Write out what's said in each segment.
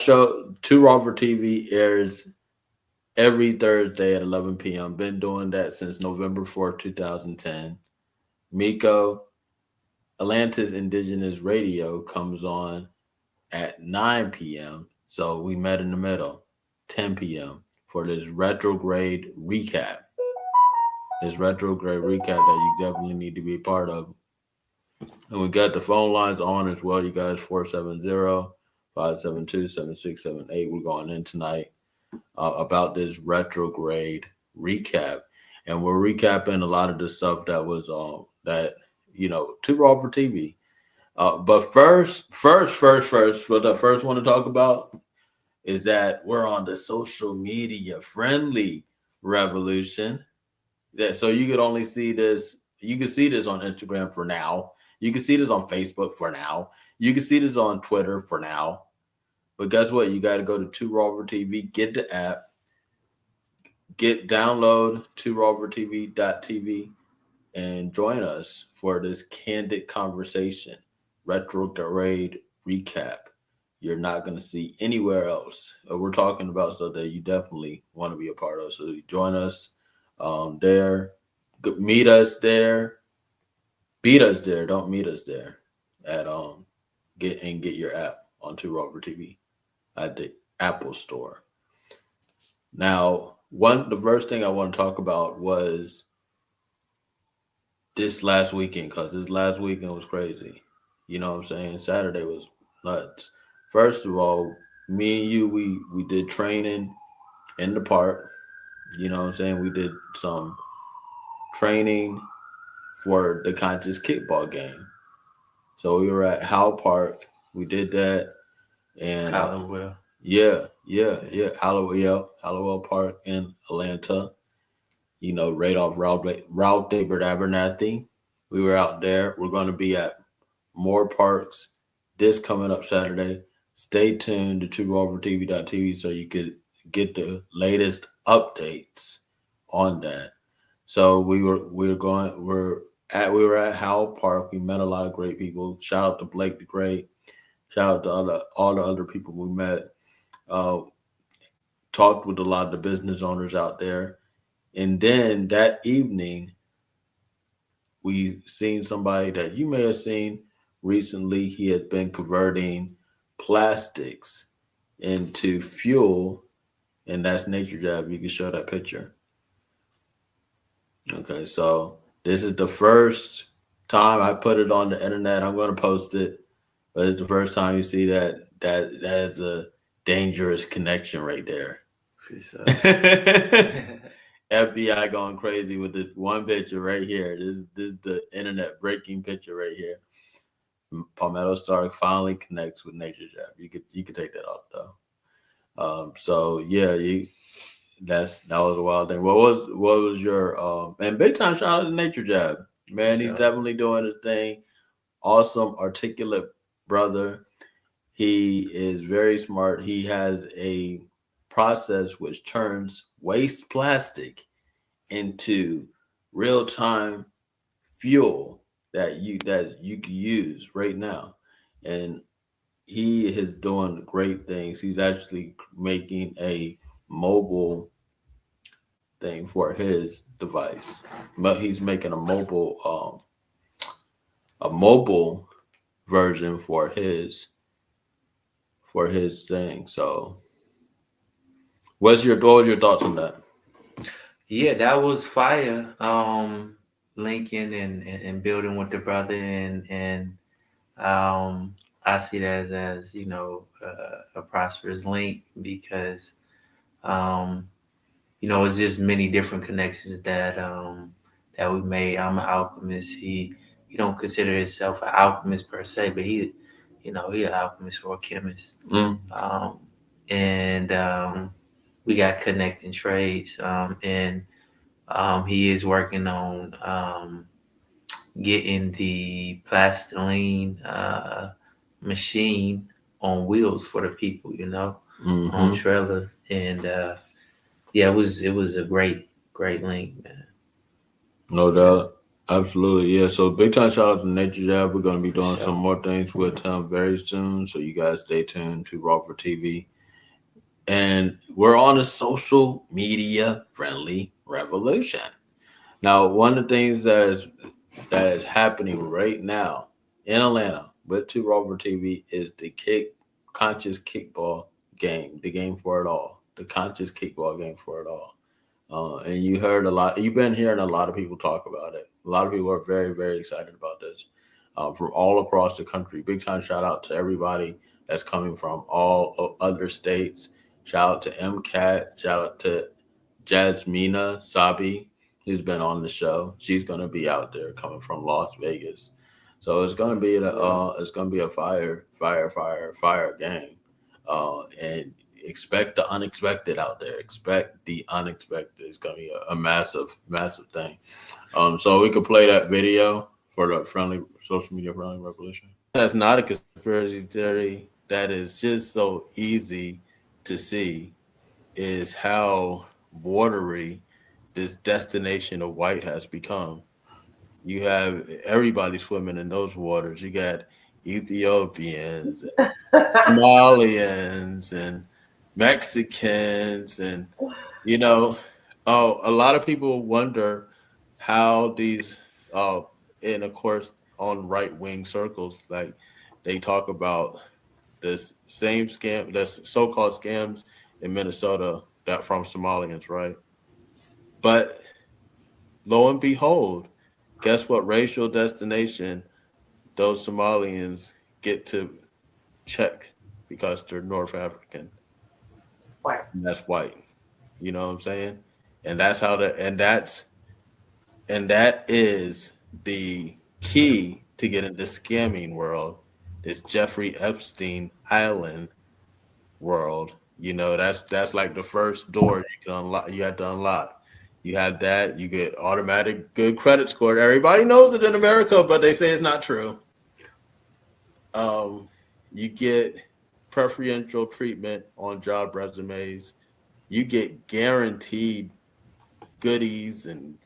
show Two Robert TV airs every Thursday at 11 p.m. Been doing that since November 4th, 2010. Mikko, Atlantis Indigenous Radio comes on at 9 p.m. So we met in the middle, 10 p.m. for this retrograde recap. This retrograde recap that you definitely need to be a part of. And we got the phone lines on as well, you guys, 470-572-7678. We're going in tonight about this retrograde recap. And we're recapping a lot of the stuff that was too raw for TV. But first, what I first want to talk about is that we're on the social media friendly revolution. Yeah, so you could only see this. You can see this on Instagram for now. You can see this on Facebook for now. You can see this on Twitter for now. But guess what? You got to go to Two Rover TV, get the app, download twoRoverTV.tv, and join us for this candid conversation, retrograde recap. You're not going to see anywhere else. We're talking about stuff that you definitely want to be a part of. So join us there. Meet us there. Beat us there. Don't meet us there. At get your app on Two Rover TV at the Apple Store. Now, the first thing I want to talk about was this last weekend, because this last weekend was crazy. You know what I'm saying? Saturday was nuts. First of all, me and you, we did training in the park. You know what I'm saying? We did some training for the conscious kickball game. So we were at Howell Park. We did that. And Hallowell. Yeah. Hallowell Park in Atlanta. You know, right off Route David Abernathy. We were out there. We're going to be at more parks this coming up Saturday. Stay tuned to twoRoverTV.tv so you could get the latest updates on that. So we were at Howell Park. We met a lot of great people. Shout out to Blake the Great. Shout out to all the other people we met. Talked with a lot of the business owners out there. And then that evening, we seen somebody that you may have seen recently. He had been converting plastics into fuel, and that's Nature Jab. You can show that picture. Okay, so this is the first time I put it on the internet. I'm going to post it, but it's the first time you see that is a dangerous connection right there. For sure. FBI going crazy with this one picture right here. This is the internet breaking picture right here. Palmetto Star finally connects with Nature Jab. You could take that off though. So yeah, that was a wild thing. What was your and big time shout out to Nature Jab. Man, he's definitely doing his thing. Awesome, articulate brother. He is very smart. He has a process which turns waste plastic into real-time fuel that you can use right now. And he is doing great things. He's actually making a mobile thing for his device. But he's making a mobile version for his thing. So what was your thoughts on that? Yeah, that was fire. Linking and building with the brother, and I see that as you know a prosperous link because it's just many different connections that we made. I'm an alchemist. He don't consider himself an alchemist per se, but he an alchemist or a chemist. And we got connecting trades, and he is working on getting the plastiline machine on wheels for the people, on trailer. And it was a great link, man. No doubt. Absolutely, yeah. So big time shout out to Nature Jab. We're going to be For doing some sure. more things with him very soon. So you guys stay tuned to Raw for TV. And we're on a social media friendly revolution. Now, one of the things that is happening right now in Atlanta with Two Rover TV is the conscious kickball game, the game for it all, the conscious kickball game for it all. And you've been hearing a lot of people talk about it. A lot of people are very, very excited about this from all across the country. Big time shout out to everybody that's coming from all other states. Shout out to MCAT. Shout out to Jasmina Sabi, who's been on the show. She's gonna be out there coming from Las Vegas. So it's gonna be a fire game. And expect the unexpected out there. Expect the unexpected. It's gonna be a massive, massive thing. So we could play that video for the friendly social media friendly revolution. That's not a conspiracy theory. That is just so easy to see is how watery this destination of white has become. You have everybody swimming in those waters. You got Ethiopians, Somalians, and Mexicans, and you know, a lot of people wonder how these, uh, and of course, on right wing circles, like they talk about this same scam, the so-called scams in Minnesota that from Somalians, right? But lo and behold, guess what racial destination those Somalians get to check because they're North African, Right. and that's white. You know what I'm saying? And that's how the and that is the key to get in this scamming world, this Jeffrey Epstein Island world. That's like the first door you can unlock. You have to unlock. You have that. You get automatic good credit score. Everybody knows it in America, but they say it's not true. Um, you get preferential treatment on job resumes. You get guaranteed goodies and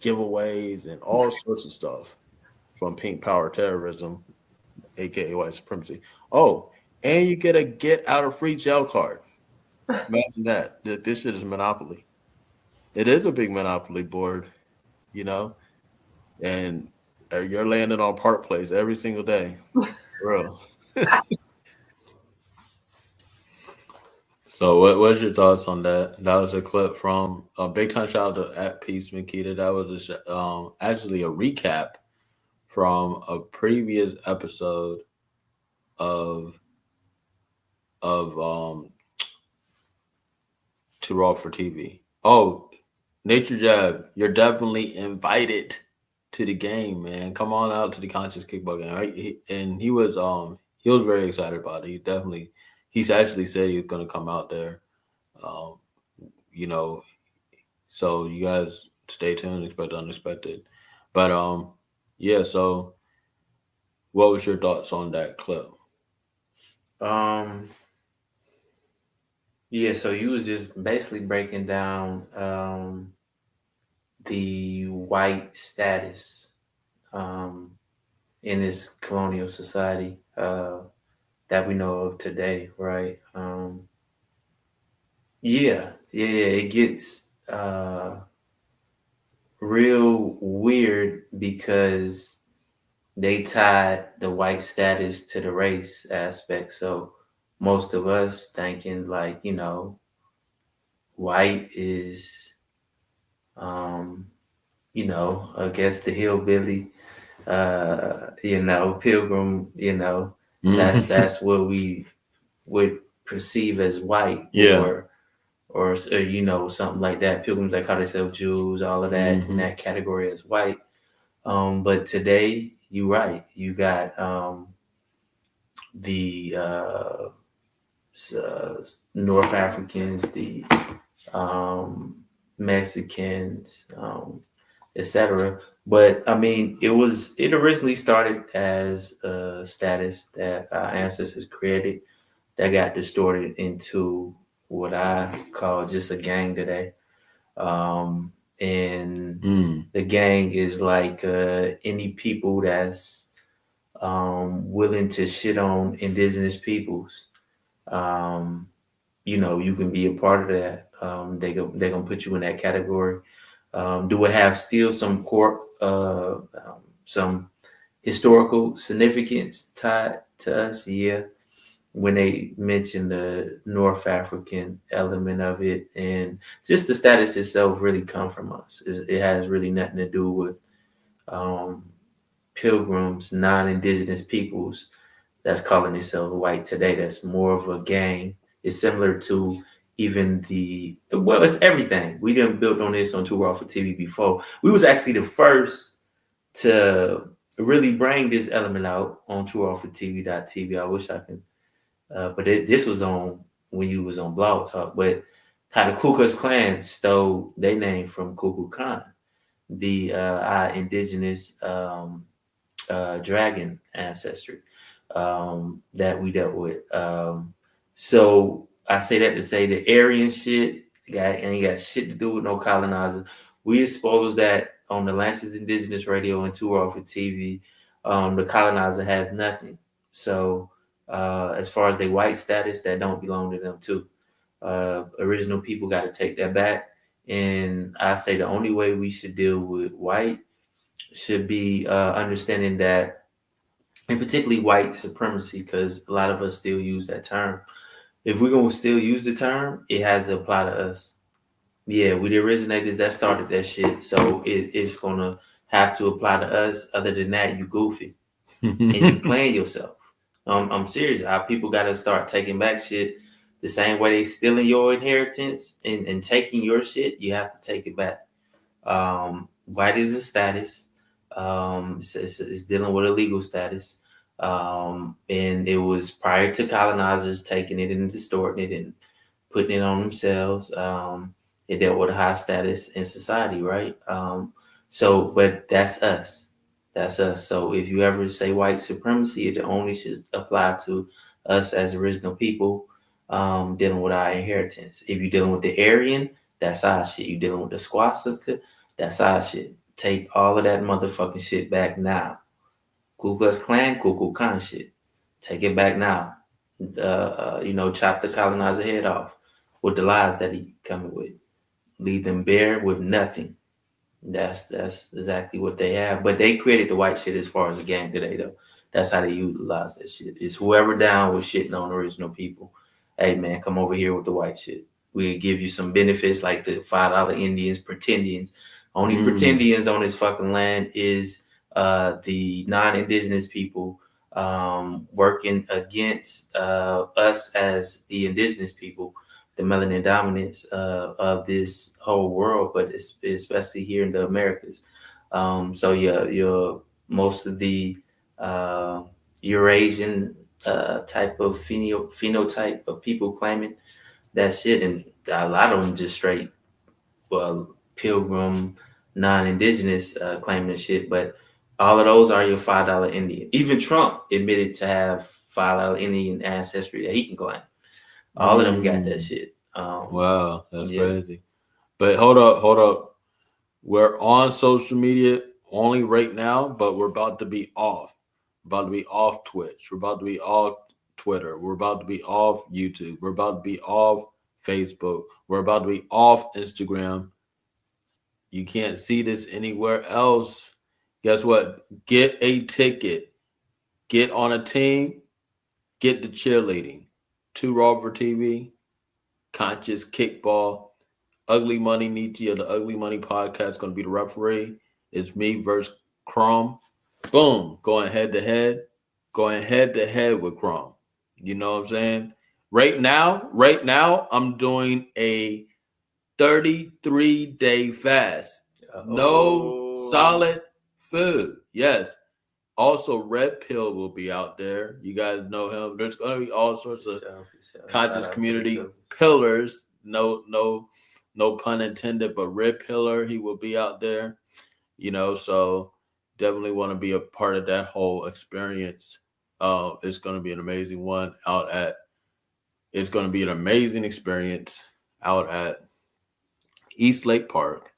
giveaways and all sorts of stuff from pink power terrorism, aka white supremacy. Oh, and you get a get out of free jail card. Imagine that. This shit is monopoly. It is a big monopoly board, you know, and you're landing on Park Place every single day, bro. So, what's your thoughts on that? That was a clip from Big Time Shout out to at Peace Makita. That was actually a recap from a previous episode of of To Raw for TV. Oh, Nature Jab, you're definitely invited to the game, man. Come on out to the Conscious Kickball game. Right? He was very excited about it. He's actually said he was gonna come out there. Um, you know, so you guys stay tuned, expect the unexpected. But yeah, so what was your thoughts on that clip? Um, yeah, so you was just basically breaking down the white status um, in this colonial society that we know of today, right? Yeah, it gets real weird because they tied the white status to the race aspect. So most of us thinking like, white is, um, I guess the hillbilly, pilgrim, that's what we would perceive as white, Yeah. or something like that. Pilgrims that call themselves Jews, all of that in that category as white. But today, you're right. You got the North Africans, the um, Mexicans, etc. But I mean, it originally started as a status that our ancestors created that got distorted into what I call just a gang today. Um, and the gang is like any people that's willing to shit on indigenous peoples. You can be a part of that. They're gonna put you in that category. Do it have still some historical significance tied to us? Yeah, when they mention the North African element of it, and just the status itself really come from us. It has really nothing to do with um, pilgrims, non-indigenous peoples that's calling themselves white today. That's more of a gang. It's similar to even it's everything. We didn't build on this on Too Raw for TV before. We was actually the first to really bring this element out on Too Raw for TV.tv. I wish I could, but this was on when you was on Blog Talk. But how the Ku Klux Klan stole their name from Kukulkan, Khan, the our indigenous dragon ancestry that we dealt with. So I say that to say the Aryan shit ain't got shit to do with no colonizer. We exposed that on the Atlantis Indigenous Radio and Too Raw for TV. The colonizer has nothing. So as far as the white status, that don't belong to them too. Original people got to take that back. And I say the only way we should deal with white should be understanding that, and particularly white supremacy, because a lot of us still use that term. If we're going to still use the term, it has to apply to us. Yeah, we the originators that started that shit, so it's going to have to apply to us. Other than that, you goofy and you playing yourself. I'm serious. Our people got to start taking back shit the same way they stealing your inheritance and taking your shit. You have to take it back. White is a status. It's dealing with a legal status. And it was prior to colonizers taking it and distorting it and putting it on themselves. It dealt with a high status in society, right? But that's us. That's us. So if you ever say white supremacy, it only should apply to us as original people dealing with our inheritance. If you're dealing with the Aryan, that's our shit. You're dealing with the Swastika, that's our shit. Take all of that motherfucking shit back now. Ku Klux Klan, Kukulkan Khan shit. Take it back now. Chop the colonizer head off with the lies that he coming with. Leave them bare with nothing. That's exactly what they have. But they created the white shit as far as the gang today, though. That's how they utilize that shit. It's whoever down with shitting on original people. Hey, man, come over here with the white shit. We'll give you some benefits like the $5 Indians, pretendians. Only pretendians on this fucking land is the non-indigenous people working against us as the indigenous people, the melanin dominance of this whole world, but especially here in the Americas. So your most of the Eurasian type of phenotype of people claiming that shit, and a lot of them just straight pilgrim, non-indigenous claiming shit. But all of those are your $5 Indian. Even Trump admitted to have $5 Indian ancestry that he can claim. All of them got that shit. Wow, that's crazy. But hold up. We're on social media only right now, but we're about to be off. We're about to be off Twitch. We're about to be off Twitter. We're about to be off YouTube. We're about to be off Facebook. We're about to be off Instagram. You can't see this anywhere else. Guess what? Get a ticket. Get on a team. Get the cheerleading. Too Raw for TV. Conscious Kickball. Ugly Money Nietzsche of the Ugly Money Podcast is going to be the referee. It's me versus Chrome. Boom. Going head to head. Going head to head with Chrome. You know what I'm saying? Right now, I'm doing a 33-day fast. No solid food. Yes. Also, Red Pill will be out there. You guys know him. There's going to be all sorts of conscious community pillars. No pun intended, but Red Pillar, he will be out there. So definitely want to be a part of that whole experience. It's going to be an amazing one it's going to be an amazing experience out at East Lake Park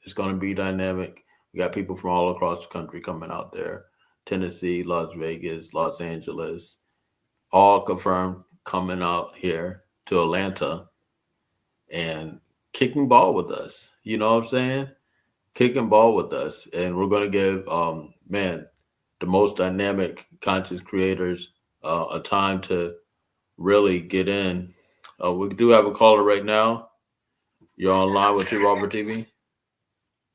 It's going to be dynamic. We got people from all across the country coming out there. Tennessee, Las Vegas, Los Angeles, all confirmed coming out here to Atlanta and kicking ball with us. You know what I'm saying? Kicking ball with us. And we're going to give, man, the most dynamic conscious creators a time to really get in. We do have a caller right now. You're online with T. Robert TV.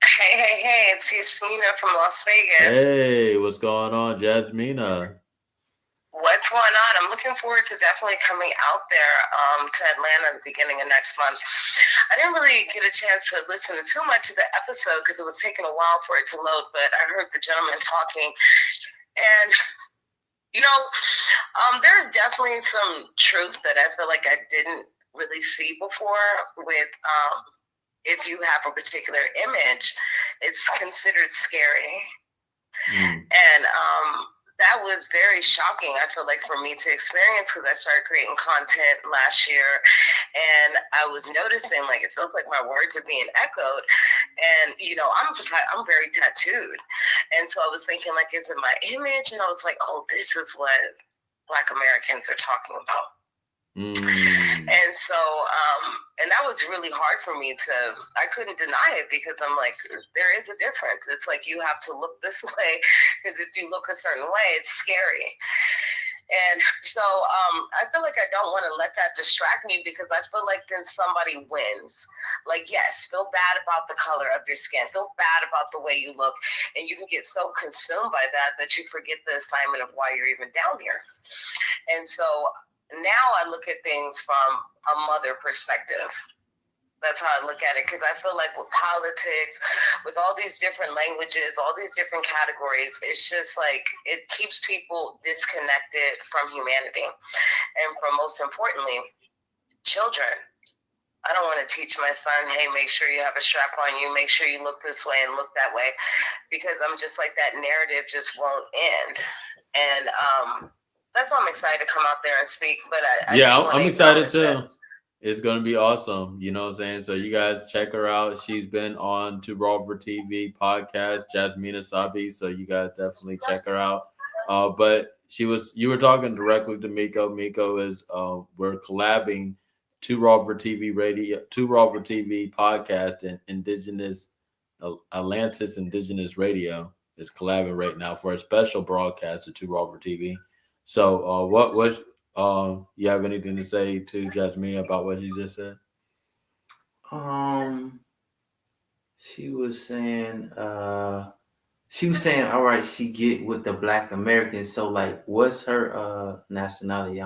Hey, it's Yasmina from Las Vegas. Hey, what's going on, Jasmina? What's going on? I'm looking forward to definitely coming out there to Atlanta at the beginning of next month. I didn't really get a chance to listen to too much of the episode because it was taking a while for it to load, but I heard the gentleman talking. And, there's definitely some truth that I feel like I didn't really see before with if you have a particular image, it's considered scary. And that was very shocking, I feel like, for me to experience because I started creating content last year and I was noticing like it feels like my words are being echoed. And, I'm very tattooed. And so I was thinking like, is it my image? And I was like, oh, this is what Black Americans are talking about. And so, and that was really hard for me I couldn't deny it because I'm like, there is a difference. It's like, you have to look this way because if you look a certain way, it's scary. And so I feel like I don't want to let that distract me because I feel like then somebody wins. Like, yes, feel bad about the color of your skin, feel bad about the way you look. And you can get so consumed by that you forget the assignment of why you're even down here. And so now I look at things from a mother perspective. That's how I look at it because I feel like with politics, with all these different languages, all these different categories, it's just like it keeps people disconnected from humanity. And from most importantly, children. I don't want to teach my son, hey, make sure you have a strap on you, make sure you look this way and look that way, because I'm just like that narrative just won't end. And that's why I'm excited to come out there and speak. But I'm excited too. It's gonna be awesome. You know what I'm saying? So you guys check her out. She's been on To Robert TV podcast, Jasmina Sabi. So you guys definitely check her out. But you were talking directly to Mikko. Mikko is we're collabing To Robert TV radio, To Robert TV podcast, and ATLANTYS Indigenous Radio is collabing right now for a special broadcast of To Robert TV. So, you have anything to say to Jasmina about what you just said? She was saying, all right, she get with the Black Americans. So, like, what's her nationality?